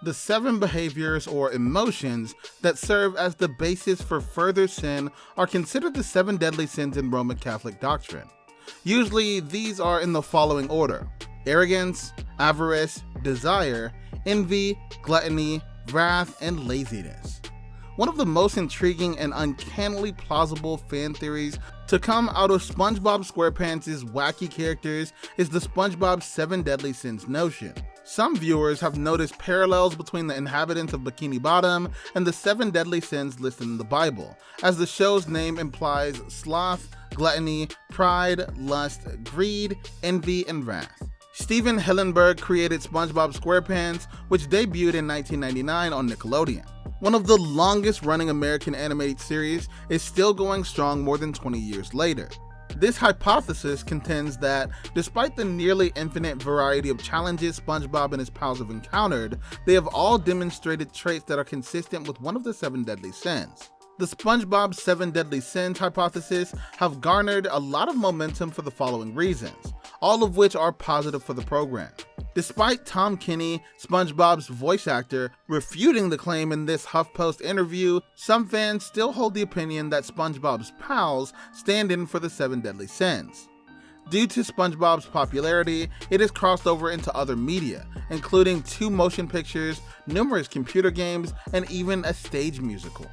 The 7 behaviors or emotions that serve as the basis for further sin are considered the 7 deadly sins in Roman Catholic doctrine. Usually, these are in the following order: arrogance, avarice, desire, envy, gluttony, wrath, and laziness. One of the most intriguing and uncannily plausible fan theories to come out of SpongeBob SquarePants' wacky characters is the SpongeBob 7 deadly sins notion. Some viewers have noticed parallels between the inhabitants of Bikini Bottom and the 7 deadly sins listed in the Bible, as the show's name implies sloth, gluttony, pride, lust, greed, envy, and wrath. Steven Hillenburg created SpongeBob SquarePants, which debuted in 1999 on Nickelodeon. One of the longest running American animated series, is still going strong more than 20 years later. This hypothesis contends that, despite the nearly infinite variety of challenges SpongeBob and his pals have encountered, they have all demonstrated traits that are consistent with one of the 7 deadly sins. The SpongeBob 7 deadly sins hypothesis have garnered a lot of momentum for the following reasons, all of which are positive for the program. Despite Tom Kenny, SpongeBob's voice actor, refuting the claim in this HuffPost interview, some fans still hold the opinion that SpongeBob's pals stand in for the 7 deadly sins. Due to SpongeBob's popularity, it has crossed over into other media, including 2 motion pictures, numerous computer games, and even a stage musical.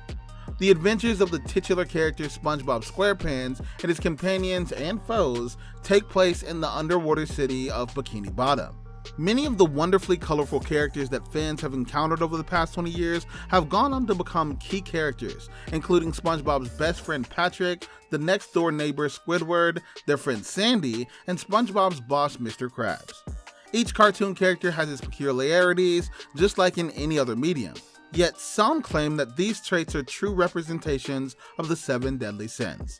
The adventures of the titular character SpongeBob SquarePants and his companions and foes take place in the underwater city of Bikini Bottom. Many of the wonderfully colorful characters that fans have encountered over the past 20 years have gone on to become key characters, including SpongeBob's best friend Patrick, the next door neighbor Squidward, their friend Sandy, and SpongeBob's boss Mr. KRABS. Each cartoon character has its peculiarities, just like in any other medium. Yet some claim that these traits are true representations of the 7 deadly sins.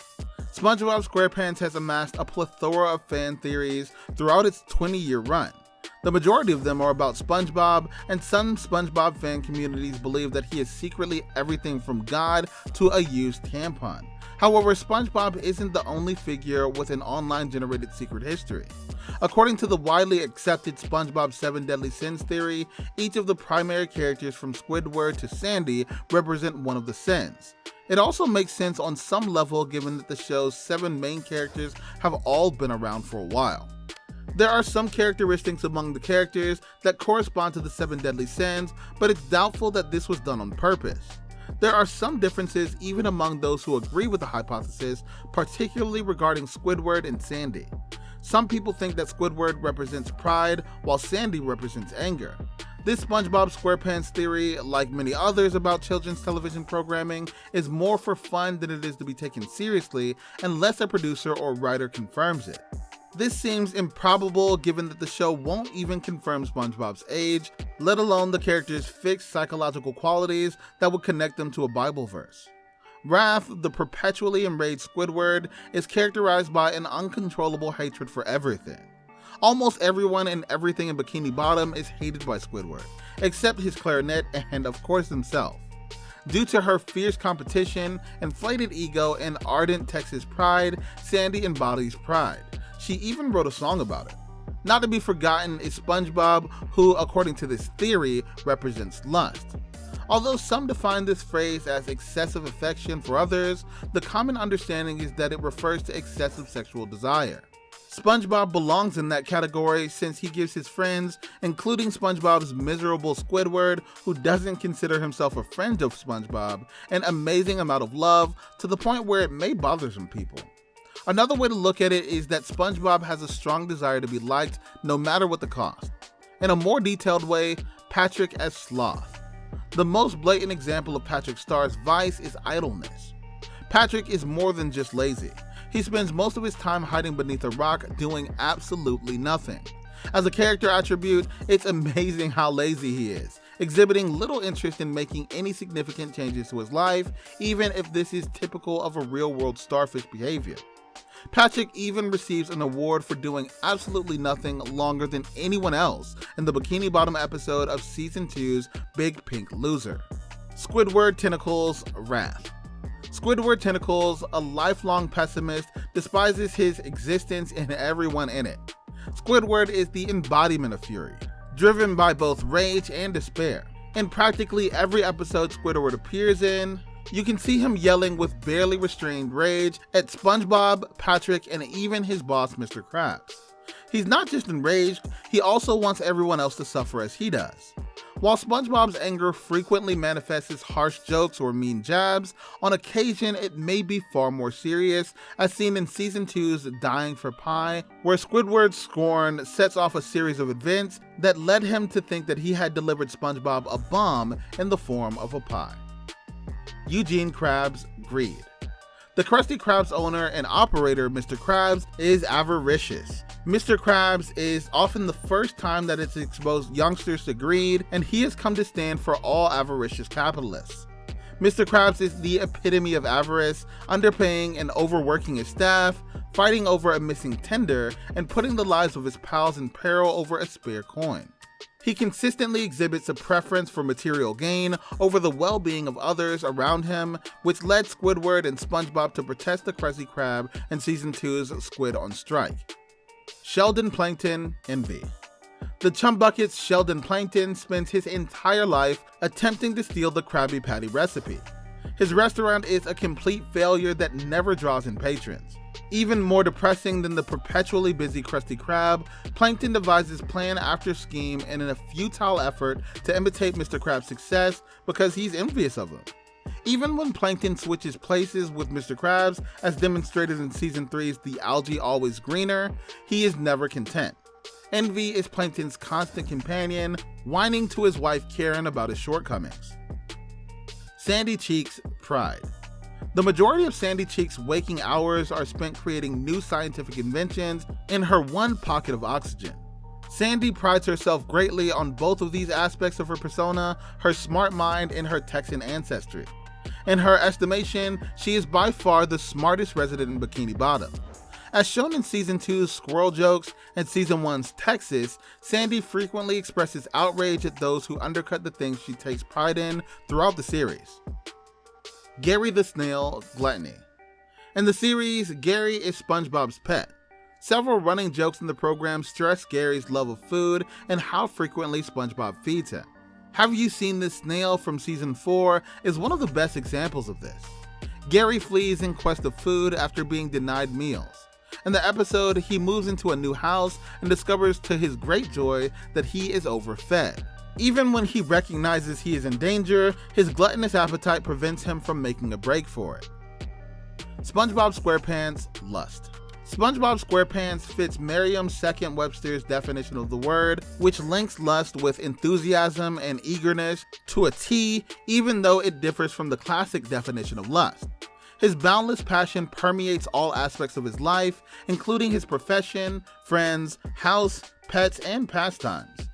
SpongeBob SquarePants has amassed a plethora of fan theories throughout its 20-year run. The majority of them are about SpongeBob, and some SpongeBob fan communities believe that he is secretly everything from God to a used tampon. However, SpongeBob isn't the only figure with an online generated secret history. According to the widely accepted SpongeBob 7 deadly sins theory, each of the primary characters from Squidward to Sandy represent one of the sins. It also makes sense on some level given that the show's 7 main characters have all been around for a while. There are some characteristics among the characters that correspond to the 7 deadly sins, but it's doubtful that this was done on purpose. There are some differences even among those who agree with the hypothesis, particularly regarding Squidward and Sandy. Some people think that Squidward represents pride, while Sandy represents anger. This SpongeBob SquarePants theory, like many others about children's television programming, is more for fun than it is to be taken seriously unless a producer or writer confirms it. This seems improbable given that the show won't even confirm SpongeBob's age, let alone the character's fixed psychological qualities that would connect them to a Bible verse. Wrath, the perpetually enraged Squidward, is characterized by an uncontrollable hatred for everything. Almost everyone and everything in Bikini Bottom is hated by Squidward, except his clarinet and, of course, himself. Due to her fierce competition, inflated ego, and ardent Texas pride, Sandy embodies pride. She even wrote a song about it. Not to be forgotten is SpongeBob, who, according to this theory, represents lust. Although some define this phrase as excessive affection for others, the common understanding is that it refers to excessive sexual desire. SpongeBob belongs in that category since he gives his friends, including SpongeBob's miserable Squidward, who doesn't consider himself a friend of SpongeBob, an amazing amount of love to the point where it may bother some people. Another way to look at it is that SpongeBob has a strong desire to be liked no matter what the cost. In a more detailed way, Patrick as Sloth. The most blatant example of Patrick Star's vice is idleness. Patrick is more than just lazy. He spends most of his time hiding beneath a rock doing absolutely nothing. As a character attribute, it's amazing how lazy he is, exhibiting little interest in making any significant changes to his life, even if this is typical of a real-world starfish behavior. Patrick even receives an award for doing absolutely nothing longer than anyone else in the Bikini Bottom episode of Season 2's Big Pink Loser. Squidward Tentacles Wrath. Squidward Tentacles, a lifelong pessimist, despises his existence and everyone in it. Squidward is the embodiment of fury, driven by both rage and despair. In practically every episode Squidward appears in, you can see him yelling with barely restrained rage at SpongeBob, Patrick, and even his boss, Mr. Krabs. He's not just enraged, he also wants everyone else to suffer as he does. While SpongeBob's anger frequently manifests as harsh jokes or mean jabs, on occasion it may be far more serious, as seen in Season 2's Dying for Pie, where Squidward's scorn sets off a series of events that led him to think that he had delivered SpongeBob a bomb in the form of a pie. Eugene Krabs' greed. The Krusty Krab's owner and operator, Mr. Krabs, is avaricious. Mr. Krabs is often the first time that it's exposed youngsters to greed, and he has come to stand for all avaricious capitalists. Mr. Krabs is the epitome of avarice, underpaying and overworking his staff, fighting over a missing tender, and putting the lives of his pals in peril over a spare coin. He consistently exhibits a preference for material gain over the well-being of others around him, which led Squidward and SpongeBob to protest the Krusty Krab in Season 2's Squid on Strike. Sheldon Plankton Envy. The Chum Bucket's Sheldon Plankton spends his entire life attempting to steal the Krabby Patty recipe. His restaurant is a complete failure that never draws in patrons. Even more depressing than the perpetually busy Krusty Krab, Plankton devises plan after scheme in a futile effort to imitate Mr. Krab's success because he's envious of him. Even when Plankton switches places with Mr. Krabs, as demonstrated in Season 3's The Algae Always Greener, he is never content. Envy is Plankton's constant companion, whining to his wife Karen about his shortcomings. Sandy Cheeks' pride. The majority of Sandy Cheeks' waking hours are spent creating new scientific inventions in her one pocket of oxygen. Sandy prides herself greatly on both of these aspects of her persona, her smart mind and her Texan ancestry. In her estimation, she is by far the smartest resident in Bikini Bottom. As shown in Season 2's Squirrel Jokes and Season 1's Texas, Sandy frequently expresses outrage at those who undercut the things she takes pride in throughout the series. Gary the Snail Gluttony. In the series, Gary is SpongeBob's pet. Several running jokes in the program stress Gary's love of food and how frequently SpongeBob feeds him. Have You Seen This Snail from Season 4 is one of the best examples of this. Gary flees in quest of food after being denied meals. In the episode, he moves into a new house and discovers to his great joy that he is overfed. Even when he recognizes he is in danger, his gluttonous appetite prevents him from making a break for it. SpongeBob SquarePants Lust. SpongeBob SquarePants fits Merriam-Webster's definition of the word, which links lust with enthusiasm and eagerness to a T, even though it differs from the classic definition of lust. His boundless passion permeates all aspects of his life, including his profession, friends, house, pets, and pastimes.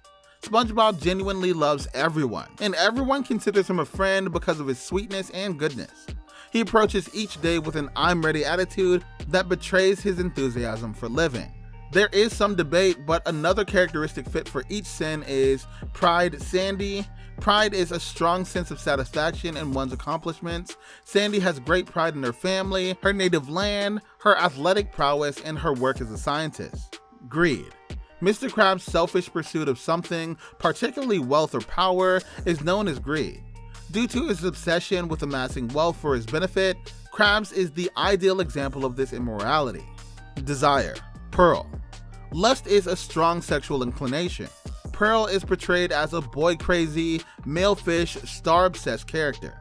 SpongeBob genuinely loves everyone, and everyone considers him a friend because of his sweetness and goodness. He approaches each day with an I'm ready attitude that betrays his enthusiasm for living. There is some debate, but another characteristic fit for each sin is Pride Sandy. Pride is a strong sense of satisfaction in one's accomplishments. Sandy has great pride in her family, her native land, her athletic prowess, and her work as a scientist. Greed. Mr. Krabs' selfish pursuit of something, particularly wealth or power, is known as greed. Due to his obsession with amassing wealth for his benefit, Krabs is the ideal example of this immorality. Desire. Pearl. Lust is a strong sexual inclination. Pearl is portrayed as a boy-crazy, male-fish, star-obsessed character.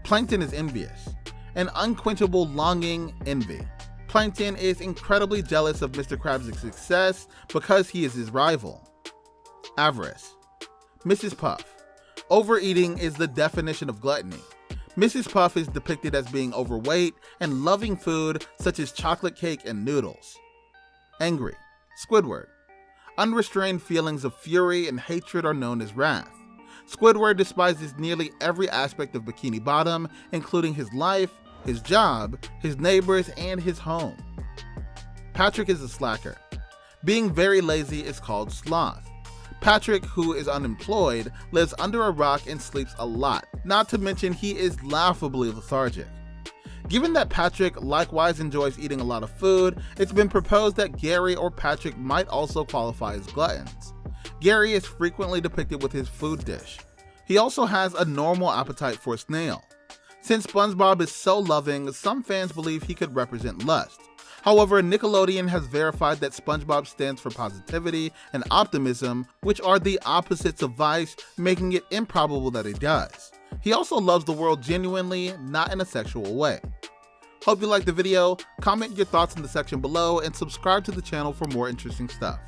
Plankton is envious. An unquenchable longing, envy. Plankton is incredibly jealous of Mr. Krabs' success because he is his rival. Avarice. Mrs. Puff. Overeating is the definition of gluttony. Mrs. Puff is depicted as being overweight and loving food such as chocolate cake and noodles. Angry. Squidward. Unrestrained feelings of fury and hatred are known as wrath. Squidward despises nearly every aspect of Bikini Bottom, including his life, his job, his neighbors, and his home. Patrick is a slacker. Being very lazy is called Sloth. Patrick, who is unemployed, lives under a rock and sleeps a lot, not to mention he is laughably lethargic. Given that Patrick likewise enjoys eating a lot of food, it's been proposed that Gary or Patrick might also qualify as gluttons. Gary is frequently depicted with his food dish. He also has a normal appetite for SNAIL. Since SpongeBob is so loving, some fans believe he could represent lust. However, Nickelodeon has verified that SpongeBob stands for positivity and optimism, which are the opposites of vice, making it improbable that he does. He also loves the world genuinely, not in a sexual way. Hope you liked the video, comment your thoughts in the section below, and subscribe to the channel for more interesting stuff.